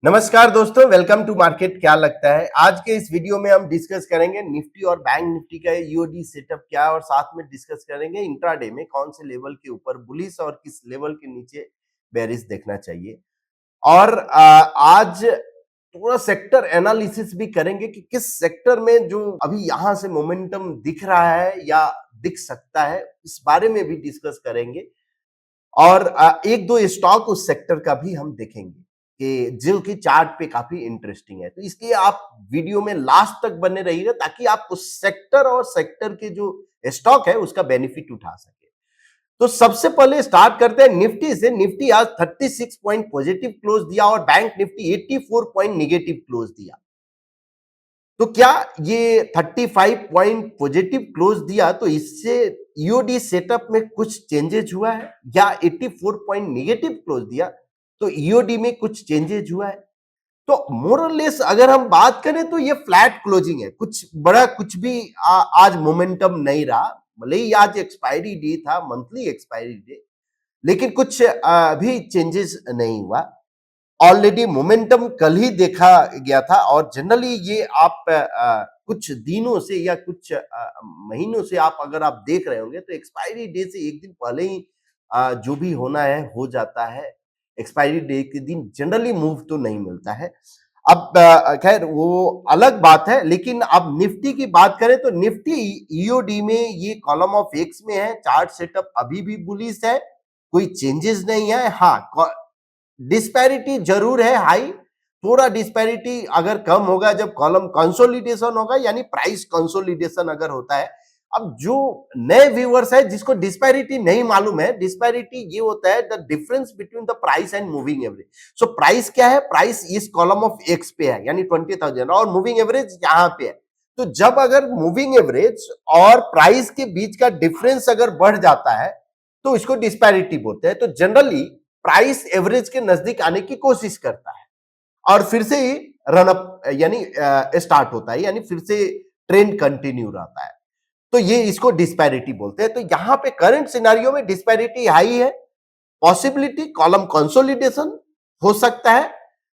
नमस्कार दोस्तों, welcome to market. क्या लगता है आज के इस वीडियो में हम डिस्कस करेंगे निफ्टी और बैंक निफ्टी का ईओडी सेटअप क्या है और साथ में डिस्कस करेंगे इंट्राडे में कौन से लेवल के ऊपर बुलिश और किस लेवल के नीचे बेरिश देखना चाहिए। और आज थोड़ा सेक्टर एनालिसिस भी करेंगे कि किस सेक्टर में जो अभी यहां से मोमेंटम दिख रहा है या दिख सकता है, इस बारे में भी डिस्कस करेंगे। और एक दो स्टॉक उस सेक्टर का भी हम देखेंगे कि जो कि चार्ट पे काफी इंटरेस्टिंग है। तो इसलिए आप वीडियो में लास्ट तक बने रहिएगा ताकि आप उस सेक्टर और सेक्टर के जो स्टॉक है उसका बेनिफिट उठा सके। तो सबसे पहले स्टार्ट करते हैं निफ्टी से। निफ्टी आज 36 पॉइंट पॉजिटिव क्लोज दिया और bank Nifty 84 point negative close दिया। तो क्या ये 35 पॉइंट पॉजिटिव क्लोज दिया तो इससे ईओडी सेटअप में कुछ चेंजेस हुआ है, या 84 पॉइंट नेगेटिव क्लोज दिया तो ईओडी में कुछ चेंजेस हुआ है? तो मोरलेस अगर हम बात करें तो ये फ्लैट क्लोजिंग है, कुछ बड़ा कुछ भी आज मोमेंटम नहीं रहा। भले ही आज एक्सपायरी डे था, मंथली एक्सपायरी डे, लेकिन कुछ भी चेंजेस नहीं हुआ। ऑलरेडी मोमेंटम कल ही देखा गया था और जनरली ये आप कुछ दिनों से या कुछ महीनों से आप अगर आप देख रहे होंगे तो एक्सपायरी डे से एक दिन पहले ही जो भी होना है हो जाता है। एक्सपायरी डे के दिन जनरली मूव तो नहीं मिलता है। अब खैर वो अलग बात है, लेकिन अब निफ्टी की बात करें तो निफ्टी ईओडी में ये कॉलम ऑफ एक्स में है। चार्ट सेटअप अभी भी बुलिश है, कोई चेंजेस नहीं है। हाँ, डिस्पैरिटी जरूर है हाई। थोड़ा डिस्पैरिटी अगर कम होगा जब कॉलम कंसोलिडेशन होगा, यानी प्राइस कंसोलिडेशन अगर होता है। अब जो नए व्यूअर्स है जिसको डिस्पैरिटी नहीं मालूम है, डिस्पैरिटी ये होता है the difference between the price and moving average. So price क्या है? प्राइस इस कॉलम ऑफ एक्स पे है, यानी 20,000, और मूविंग एवरेज यहां पे है। तो जब अगर मूविंग एवरेज और प्राइस के बीच का डिफरेंस अगर बढ़ जाता है तो इसको डिस्पैरिटी बोलते हैं। तो जनरली प्राइस एवरेज के नजदीक आने की कोशिश करता है और फिर से ही रन अप यानी स्टार्ट होता है, यानी फिर से ट्रेंड कंटिन्यू रहता है। तो ये इसको डिस्पैरिटी बोलते हैं। तो यहां पे करंट सिनारियो में डिस्पैरिटी हाई है, पॉसिबिलिटी कॉलम कंसोलिडेशन हो सकता है।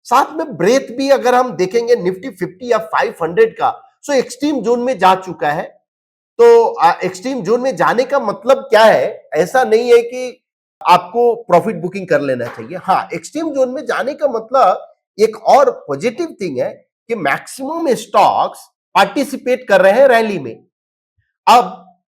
साथ में ब्रेथ भी अगर हम देखेंगे निफ्टी 50 या 500 का, सो एक्सट्रीम जोन में जा चुका है। तो एक्सट्रीम जोन में जाने का मतलब क्या है? ऐसा नहीं है कि आपको प्रॉफिट बुकिंग कर लेना चाहिए। हाँ, एक्सट्रीम जोन में जाने का मतलब एक और पॉजिटिव थिंग है कि मैक्सिमम स्टॉक्स पार्टिसिपेट कर रहे हैं रैली में। अब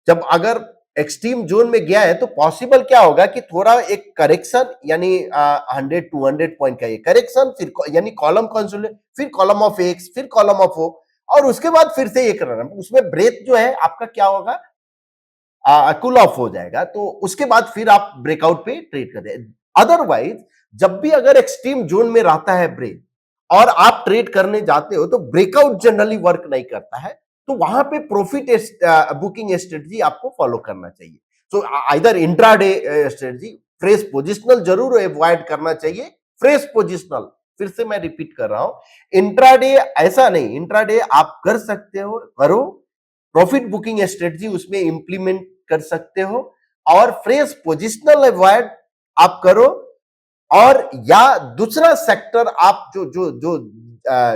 जब अगर एक्सट्रीम जोन में गया है तो पॉसिबल क्या होगा कि थोड़ा एक करेक्शन, यानी 100-200 पॉइंट का ये करेक्शन, फिर यानी कॉलम कंसोलिडेट, फिर कॉलम ऑफ एक्स, फिर कॉलम ऑफ ओ, और उसके बाद फिर से एक रन। उसमें ब्रेथ जो है आपका क्या होगा? कूल ऑफ हो जाएगा। तो उसके बाद फिर आप ब्रेकआउट पे ट्रेड कर दें। अदरवाइज जब भी अगर एक्सट्रीम जोन में रहता है ब्रेक और आप ट्रेड करने जाते हो तो ब्रेकआउट जनरली वर्क नहीं करता है। तो वहां पे प्रॉफिट बुकिंग स्ट्रेटजी आपको फॉलो करना चाहिए। तो either intraday strategy, fresh positional जरूर अवॉइड करना चाहिए। फ्रेश पोजिशनल, फिर से मैं रिपीट कर रहा हूं, इंट्राडे ऐसा नहीं। इंट्राडे आप कर सकते हो, करो, प्रॉफिट बुकिंग स्ट्रेटजी उसमें इंप्लीमेंट कर सकते हो, और फ्रेश पोजिशनल अवॉइड आप करो। और या दूसरा सेक्टर आप जो जो जो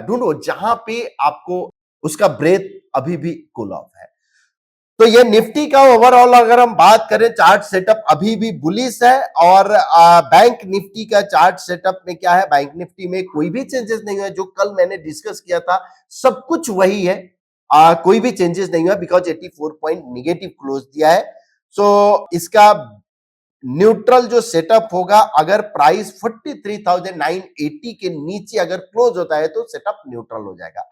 ढूंढो जहां पे आपको उसका ब्रेथ अभी भी कूल ऑफ है। तो ये निफ्टी का ओवरऑल अगर हम बात करें, चार्ट सेटअप अभी भी बुलिश है। और बैंक निफ्टी का चार्ट सेटअप में क्या है? बैंक निफ्टी में कोई भी चेंजेस नहीं हुआ। जो कल मैंने डिस्कस किया था सब कुछ वही है। कोई भी चेंजेस नहीं हुआ बिकॉज 84 पॉइंट निगेटिव क्लोज दिया है। सो इसका न्यूट्रल जो सेटअप होगा, अगर प्राइस 43,980 के नीचे अगर क्लोज होता है तो सेटअप न्यूट्रल हो जाएगा।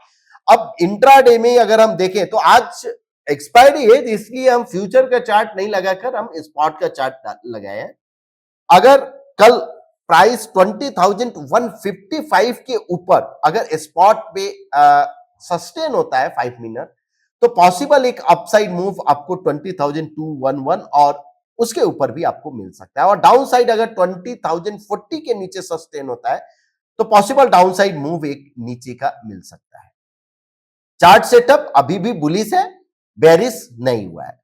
अब इंट्राडे में अगर हम देखें तो आज एक्सपायरी है, इसलिए हम फ्यूचर का चार्ट नहीं लगाकर हम स्पॉट का चार्ट लगाए हैं। अगर कल प्राइस 20,155 के ऊपर अगर स्पॉट पे सस्टेन होता है 5 मिनट, तो पॉसिबल एक अपसाइड मूव आपको 20,211 और उसके ऊपर भी आपको मिल सकता है। और डाउन साइड अगर 20,040 के नीचे सस्टेन होता है तो पॉसिबल डाउन साइड मूव एक नीचे का मिल सकता है। चार्ट सेटअप अभी भी बुलिश है, बेरिश नहीं हुआ है।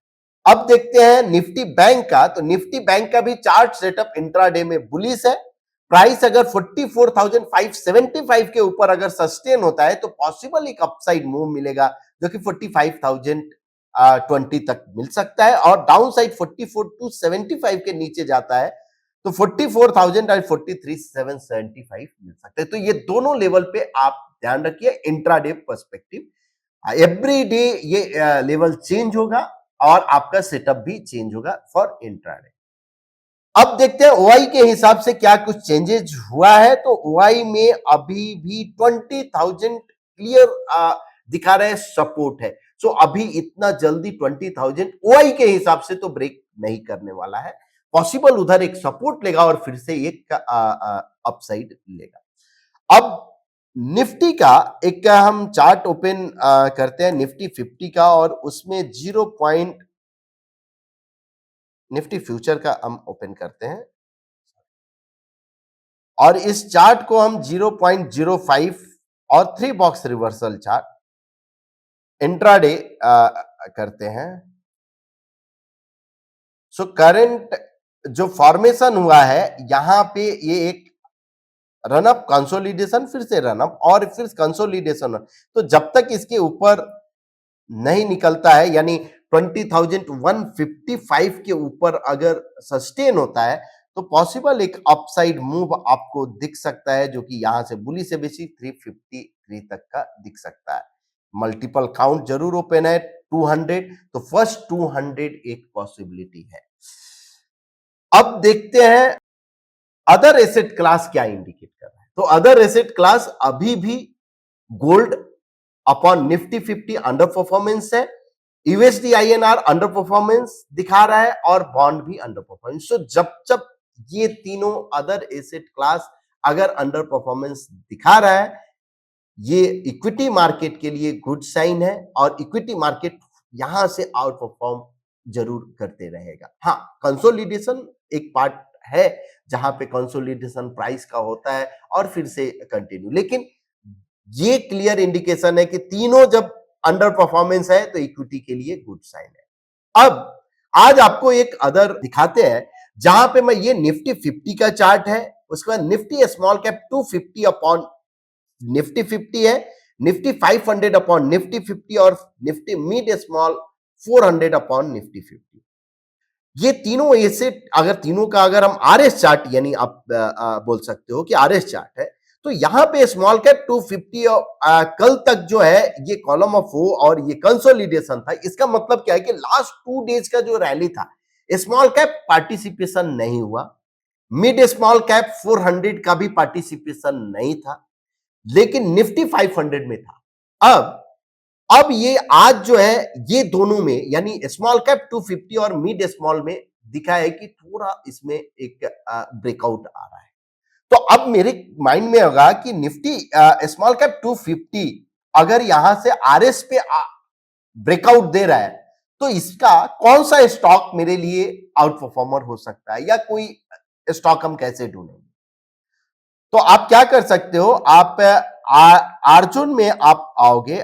अब देखते हैं निफ्टी बैंक का। तो निफ्टी बैंक का भी चार्ट सेटअप इंट्राडे में बुलिश है। प्राइस अगर 44,575 के ऊपर अगर सस्टेन होता है तो पॉसिबल एक अपसाइड मूव मिलेगा जो कि 45,020 तक मिल सकता है, और डाउन साइड 44,275 के नीचे जाता है तो 44,000 और 43,775 मिल सकते हैं। तो ये दोनों लेवल पे आप ध्यान रखिए इंट्राडे पर्सपेक्टिव। एवरी डे ये लेवल चेंज होगा और आपका सेटअप भी चेंज होगा फॉर इंट्राडे। अब देखते हैं ओआई के हिसाब से क्या कुछ चेंजेस हुआ है। तो ओआई में अभी भी 20,000 क्लियर दिखा रहे हैं सपोर्ट है। सो अभी इतना जल्दी 20,000 ओआई के हिसाब से तो ब्रेक नहीं करने वाला है। पॉसिबल उधर एक सपोर्ट लेगा और फिर से एक अपसाइड लेगा। अब निफ्टी का एक हम चार्ट ओपन करते हैं निफ्टी 50 का, और उसमें निफ्टी फ्यूचर का हम ओपन करते हैं और इस चार्ट को हम 0.05 और 3 बॉक्स रिवर्सल चार्ट इंट्राडे करते हैं। सो करंट जो फॉर्मेशन हुआ है यहां पे ये एक रनअप कंसोलिडेशन, फिर से रनअप और फिर कंसोलिडेशन। तो जब तक इसके ऊपर नहीं निकलता है, यानी 20,155 के ऊपर अगर सस्टेन होता है तो पॉसिबल एक अपसाइड मूव आपको दिख सकता है, जो कि यहां से बुली से बेसी 353 तक का दिख सकता है। मल्टीपल काउंट जरूर ओपन है 200, तो फर्स्ट 200 एक पॉसिबिलिटी है। अब देखते हैं अदर एसेट क्लास क्या इंडिकेट कर रहा है। तो अदर एसेट क्लास अभी भी gold upon Nifty 50 under performance है, यूएसडी आईएनआर अंडर परफॉर्मेंस दिखा रहा है और बॉन्ड भी अंडर परफॉर्मेंस। सो जब जब ये तीनों अदर एसेट क्लास अगर अंडर परफॉर्मेंस दिखा रहा है, ये इक्विटी मार्केट के लिए गुड साइन है और इक्विटी मार्केट यहां से आउट परफॉर्म जरूर करते रहेगा। हाँ, कंसोलिडेशन एक पार्ट है जहां पे कंसोलिडेशन प्राइस का होता है और फिर से कंटिन्यू, लेकिन ये क्लियर इंडिकेशन है कि तीनों जब अंडर परफॉर्मेंस है तो इक्विटी के लिए गुड साइन है। अब आज आपको एक अदर दिखाते हैं जहां पे मैं, ये निफ्टी 50 का चार्ट है, उसके बाद Nifty small cap 250 upon Nifty 50 है, निफ्टी 500 अपॉन निफ्टी 50 और Nifty mid small 400 upon Nifty 50। ये तीनों ऐसे अगर तीनों का अगर हम आरएस चार्ट, यानी आप बोल सकते हो कि आरएस चार्ट है, तो यहां पे स्मॉल कैप 250 कल तक जो है ये कॉलम ऑफ हो और ये कंसोलिडेशन था। इसका मतलब क्या है कि लास्ट 2 डेज का जो रैली था, स्मॉल कैप पार्टिसिपेशन नहीं हुआ, मिड स्मॉल कैप 400 का भी पार्टिसिपेशन नहीं था, लेकिन निफ्टी 500 में था। अब ये आज जो है ये दोनों में, यानी स्मॉल कैप 250 और मिड स्मॉल में दिखा है कि थोड़ा इसमें एक ब्रेकआउट आ रहा है। तो अब मेरे माइंड में होगा कि निफ्टी स्मॉल कैप 250 अगर यहां से आरएस पे ब्रेकआउट दे रहा है तो इसका कौन सा स्टॉक मेरे लिए आउट परफॉर्मर हो सकता है, या कोई स्टॉक हम कैसे ढूंढेंगे। तो आप क्या कर सकते हो, आप अर्जुन में आप आओगे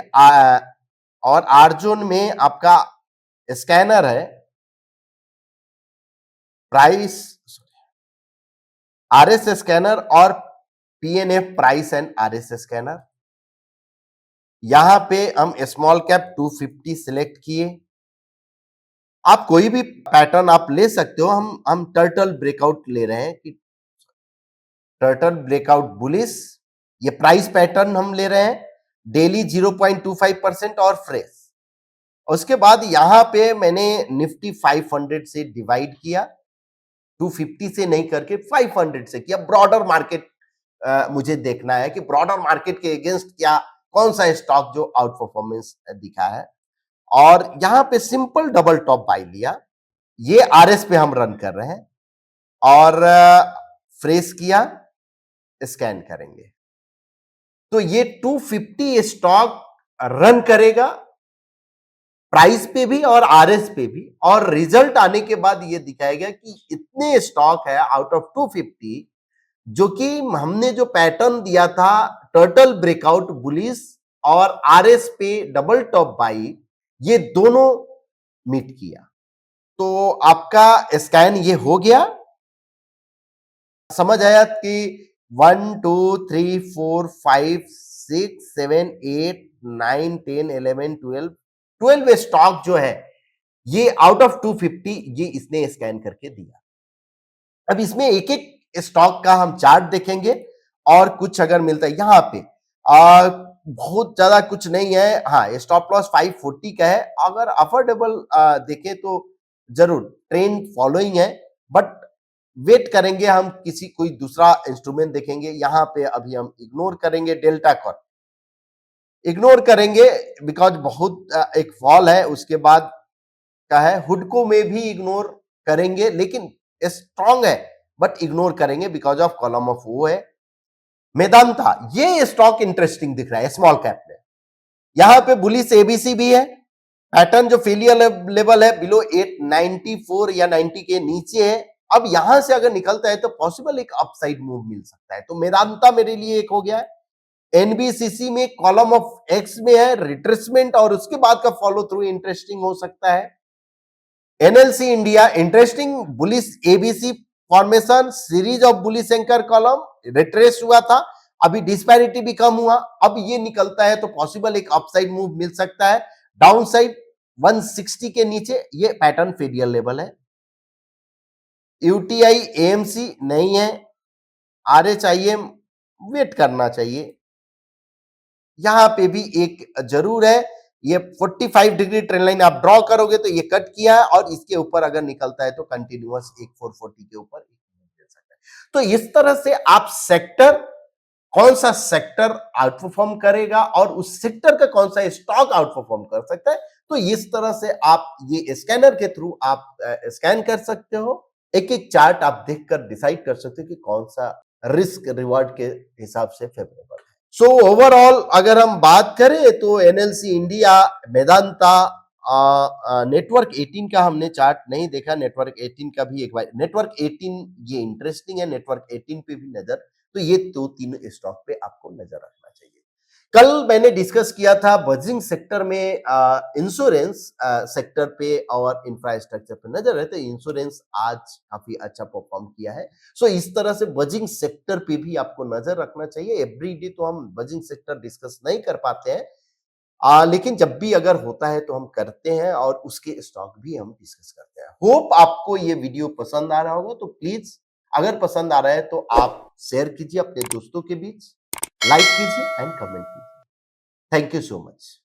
और अर्जुन में आपका स्कैनर है प्राइस, आरएस स्कैनर और PNF price and RS scanner. यहां पे हम स्मॉल कैप 250 सिलेक्ट किए। आप कोई भी पैटर्न आप ले सकते हो, हम टर्टल ब्रेकआउट ले रहे हैं कि टर्टल ब्रेकआउट बुलिश, ये प्राइस पैटर्न हम ले रहे हैं, डेली 0.25% और फ्रेश। उसके बाद यहां पे मैंने निफ्टी 500 से डिवाइड किया, 250 से नहीं करके 500 से किया। ब्रॉडर मार्केट मुझे देखना है कि ब्रॉडर मार्केट के अगेंस्ट क्या कौन सा स्टॉक जो आउट परफॉर्मेंस दिखा है, और यहां पे सिंपल डबल टॉप बाय लिया। ये आरएस पे हम रन कर रहे हैं और फ्रेश किया, स्कैन करेंगे तो ये 250 स्टॉक रन करेगा प्राइस पे भी और आरएस पे भी, और रिजल्ट आने के बाद ये दिखाएगा कि इतने स्टॉक है आउट ऑफ 250 जो कि हमने जो पैटर्न दिया था टर्टल ब्रेकआउट बुलिश और आरएस पे डबल टॉप बाई, ये दोनों मीट किया। तो आपका स्कैन ये हो गया। समझ आया कि 1 2 3 4 5 6 7 8 9 10 11 12 स्टॉक जो है ये आउट ऑफ 250 ये इसने स्कैन करके दिया। अब इसमें एक एक स्टॉक का हम चार्ट देखेंगे और कुछ अगर मिलता है यहाँ पे बहुत ज्यादा कुछ नहीं है। हाँ, स्टॉप लॉस 540 का है। अगर अफोर्डेबल देखें तो जरूर ट्रेंड फॉलोइंग है, बट वेट करेंगे, हम किसी कोई दूसरा इंस्ट्रूमेंट देखेंगे। यहाँ पे अभी हम इग्नोर करेंगे डेल्टा कॉर्प, इग्नोर करेंगे बिकॉज बहुत एक फॉल है। उसके बाद का है हुडको में भी इग्नोर करेंगे, लेकिन स्ट्रॉन्ग है बट इग्नोर करेंगे बिकॉज ऑफ कॉलम ऑफ वो है। मेदांता ये स्टॉक इंटरेस्टिंग दिख रहा है स्मॉल कैप में। यहां पे बुलिश एबीसी भी है। पैटर्न जो फेलियर लेवल है बिलो 894 या 90 के नीचे है। अब यहां से अगर निकलता है तो पॉसिबल एक अपसाइड मूव मिल सकता है। तो मेदांता मेरे लिए एक हो गया है। एनबीसीसी में कॉलम ऑफ एक्स में है रिट्रेसमेंट और उसके बाद का फॉलो थ्रू इंटरेस्टिंग हो सकता है। NLC India interesting bullish ABC formation, series of bullish anchor column retrace हुआ था, अभी डिस्पैरिटी भी कम हुआ। अब ये निकलता है तो पॉसिबल एक अपसाइड मूव मिल सकता है। डाउन साइड 160 के नीचे ये पैटर्न फेलियर लेवल है। यूटीआई एएमसी नहीं है। आरएचआईएम वेट करना चाहिए। यहां पे भी एक जरूर है, ये 45 डिग्री ट्रेंड लाइन आप ड्रॉ करोगे तो ये कट किया है और इसके ऊपर अगर निकलता है तो कंटिन्यूअस एक 440 के ऊपर मिल सकता है। तो इस तरह से आप सेक्टर, कौन सा सेक्टर आउट परफॉर्म करेगा और उस सेक्टर का कौन सा स्टॉक आउट परफॉर्म कर सकता है, तो इस तरह से आप ये स्कैनर के थ्रू आप स्कैन कर सकते हो। एक एक चार्ट आप देखकर डिसाइड कर सकते हो कि कौन सा रिस्क रिवॉर्ड के हिसाब से फेवरेबल है। सो ओवरऑल अगर हम बात करें तो एनएलसी इंडिया, मेदांता, नेटवर्क 18 का हमने चार्ट नहीं देखा। नेटवर्क 18 का भी एक बार, नेटवर्क 18 ये इंटरेस्टिंग है, नेटवर्क 18 पे भी नजर। तो ये दो तीन स्टॉक पे आपको नजर रखना चाहिए। कल मैंने डिस्कस किया था बजिंग सेक्टर में, इंश्योरेंस सेक्टर पे और इंफ्रास्ट्रक्चर पे नजर रहते। इंश्योरेंस आज काफी अच्छा परफॉर्म किया है। सो इस तरह से बजिंग सेक्टर पे भी आपको नजर रखना चाहिए। एवरीडे तो हम बजिंग सेक्टर डिस्कस नहीं कर पाते हैं, लेकिन जब भी अगर होता है तो हम करते हैं और उसके स्टॉक भी हम डिस्कस करते हैं। होप आपको ये वीडियो पसंद आ रहा होगा। तो प्लीज अगर पसंद आ रहा है तो आप शेयर कीजिए अपने दोस्तों के बीच, लाइक कीजिए एंड कमेंट कीजिए। Thank you so much.